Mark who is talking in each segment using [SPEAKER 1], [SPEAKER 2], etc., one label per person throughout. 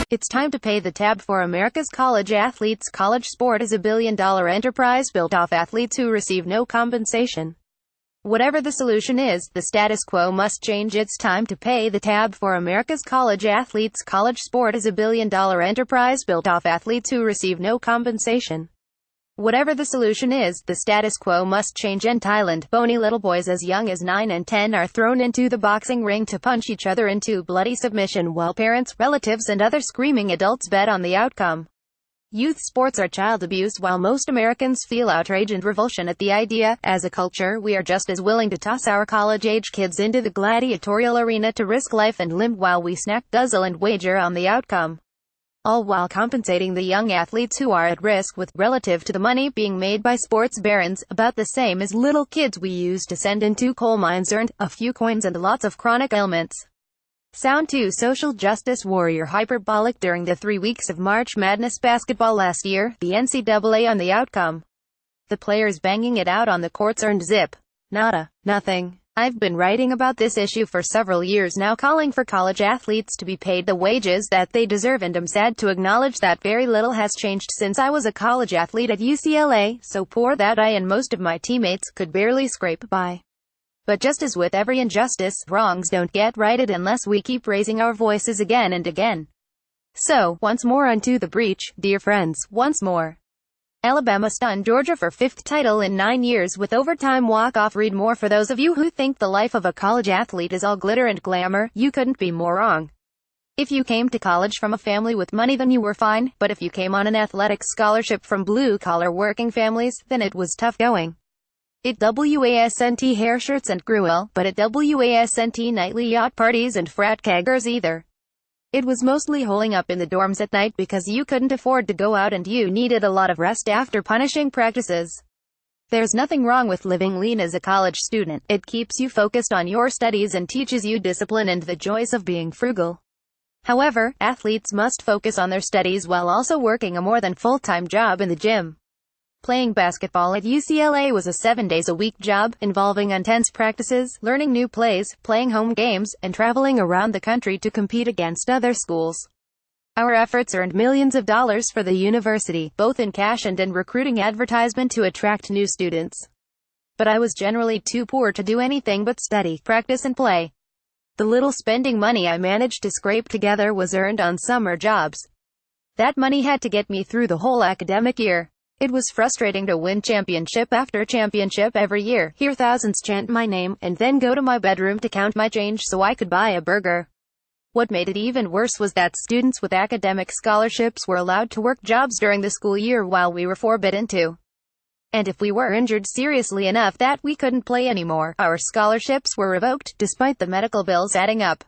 [SPEAKER 1] It's time to pay the tab for America's college athletes. College sport is a billion-dollar enterprise built off athletes who receive no compensation. Whatever the solution is, the status quo must change. It's time to pay the tab for America's college athletes. College sport is a billion-dollar enterprise built off athletes who receive no compensation. Whatever the solution is, the status quo must change. In Thailand, bony little boys as young as 9 and 10 are thrown into the boxing ring to punch each other into bloody submission while parents, relatives and other screaming adults bet on the outcome. Youth sports are child abuse. While most Americans feel outrage and revulsion at the idea, as a culture we are just as willing to toss our college-age kids into the gladiatorial arena to risk life and limb while we snack, guzzle and wager on the outcome. All while compensating the young athletes who are at risk with, relative to the money being made by sports barons, about the same as little kids we used to send into coal mines earned a few coins and lots of chronic ailments. Sound too social justice warrior hyperbolic. During the 3 weeks of March Madness basketball last year, the NCAA on the outcome. The players banging it out on the courts earned zip. Nada. Nothing. I've been writing about this issue for several years now, calling for college athletes to be paid the wages that they deserve, and I'm sad to acknowledge that very little has changed since I was a college athlete at UCLA, so poor that I and most of my teammates could barely scrape by. But just as with every injustice, wrongs don't get righted unless we keep raising our voices again and again. So, once more unto the breach, dear friends, once more. Alabama stunned Georgia for 5th title in 9 years with overtime walk-off. Read more. For those of you who think the life of a college athlete is all glitter and glamour, you couldn't be more wrong. If you came to college from a family with money, then you were fine, but if you came on an athletic scholarship from blue-collar working families, then it was tough going. It wasn't hair shirts and gruel, but it wasn't nightly yacht parties and frat keggers either. It was mostly holing up in the dorms at night because you couldn't afford to go out and you needed a lot of rest after punishing practices. There's nothing wrong with living lean as a college student. It keeps you focused on your studies and teaches you discipline and the joys of being frugal. However, athletes must focus on their studies while also working a more than full-time job in the gym. Playing basketball at UCLA was a 7-days-a-week job, involving intense practices, learning new plays, playing home games, and traveling around the country to compete against other schools. Our efforts earned millions of dollars for the university, both in cash and in recruiting advertisement to attract new students. But I was generally too poor to do anything but study, practice and play. The little spending money I managed to scrape together was earned on summer jobs. That money had to get me through the whole academic year. It was frustrating to win championship after championship every year, hear thousands chant my name, and then go to my bedroom to count my change so I could buy a burger. What made it even worse was that students with academic scholarships were allowed to work jobs during the school year while we were forbidden to. And if we were injured seriously enough that we couldn't play anymore, our scholarships were revoked, despite the medical bills adding up.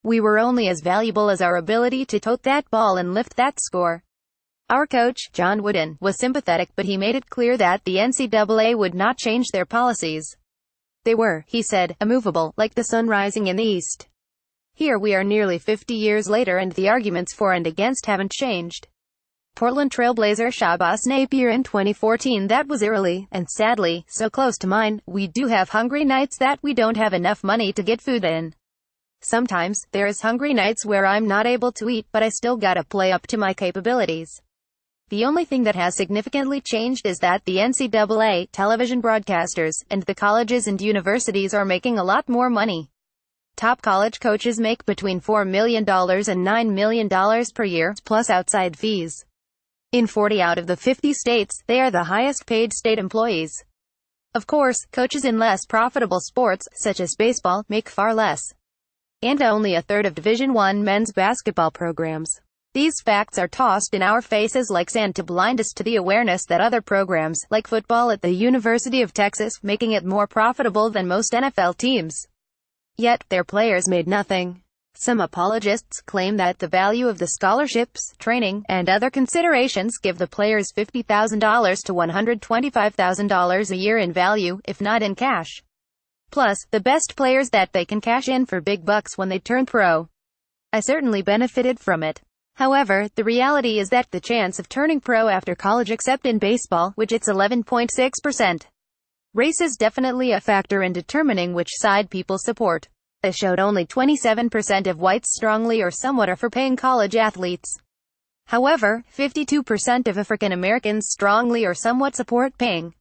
[SPEAKER 1] We were only as valuable as our ability to tote that ball and lift that score. Our coach, John Wooden, was sympathetic, but he made it clear that the NCAA would not change their policies. They were, he said, immovable, like the sun rising in the east. Here we are nearly 50 years later and the arguments for and against haven't changed. Portland Trailblazer Shabazz Napier in 2014. That was eerily, and sadly, so close to mine. We do have hungry nights that we don't have enough money to get food in. Sometimes, there's hungry nights where I'm not able to eat, but I still gotta play up to my capabilities. The only thing that has significantly changed is that the NCAA, television broadcasters, and the colleges and universities are making a lot more money. Top college coaches make between $4 million and $9 million per year, plus outside fees. In 40 out of the 50 states, they are the highest paid state employees. Of course, coaches in less profitable sports, such as baseball, make far less. And only a third of Division I men's basketball programs. These facts are tossed in our faces like sand to blind us to the awareness that other programs, like football at the University of Texas, making it more profitable than most NFL teams. Yet, their players made nothing. Some apologists claim that the value of the scholarships, training, and other considerations give the players $50,000 to $125,000 a year in value, if not in cash. Plus, the best players that they can cash in for big bucks when they turn pro. I certainly benefited from it. However, the reality is that the chance of turning pro after college, except in baseball, which it's 11.6%. Race is definitely a factor in determining which side people support. that showed only 27% of whites strongly or somewhat are for paying college athletes. However, 52% of African Americans strongly or somewhat support paying.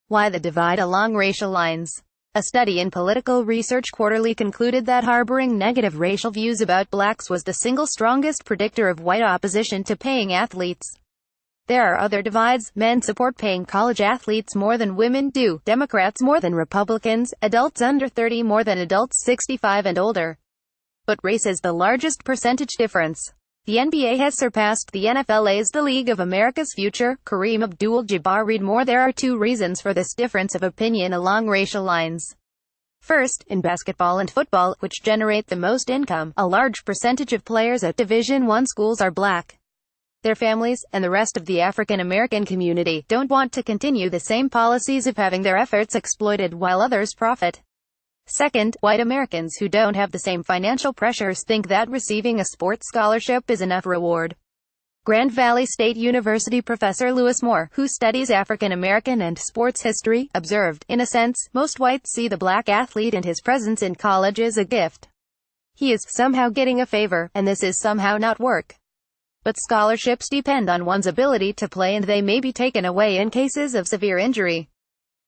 [SPEAKER 1] Why the divide along racial lines? A study in Political Research Quarterly concluded that harboring negative racial views about blacks was the single strongest predictor of white opposition to paying athletes. There are other divides. Men support paying college athletes more than women do, Democrats more than Republicans, adults under 30 more than adults 65 and older. But race is the largest percentage difference. The NBA has surpassed the NFL as the League of America's future. Kareem Abdul-Jabbar. Read more. There are two reasons for this difference of opinion along racial lines. First, in basketball and football, which generate the most income, a large percentage of players at Division I schools are black. Their families, and the rest of the African American community, don't want to continue the same policies of having their efforts exploited while others profit. Second, white Americans who don't have the same financial pressures think that receiving a sports scholarship is enough reward. Grand Valley State University professor Lewis Moore, who studies African American and sports history, observed, in a sense, most whites see the black athlete and his presence in college as a gift. He is somehow getting a favor, and this is somehow not work. But scholarships depend on one's ability to play, and they may be taken away in cases of severe injury.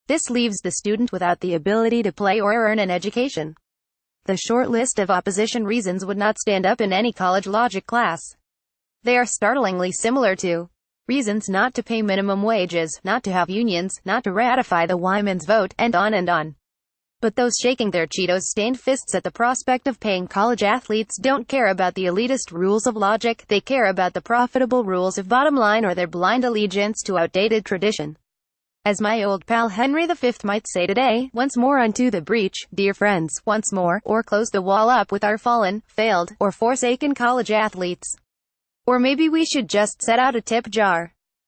[SPEAKER 1] This leaves the student without the ability to play or earn an education. The short list of opposition reasons would not stand up in any college logic class. They are startlingly similar to reasons not to pay minimum wages, not to have unions, not to ratify the women's vote, and on and on. But those shaking their Cheetos-stained fists at the prospect of paying college athletes don't care about the elitist rules of logic, they care about the profitable rules of bottom line or their blind allegiance to outdated tradition. As my old pal Henry V might say today, once more unto the breach, dear friends, once more, or close the wall up with our fallen, failed, or forsaken college athletes. Or maybe we should just set out a tip jar.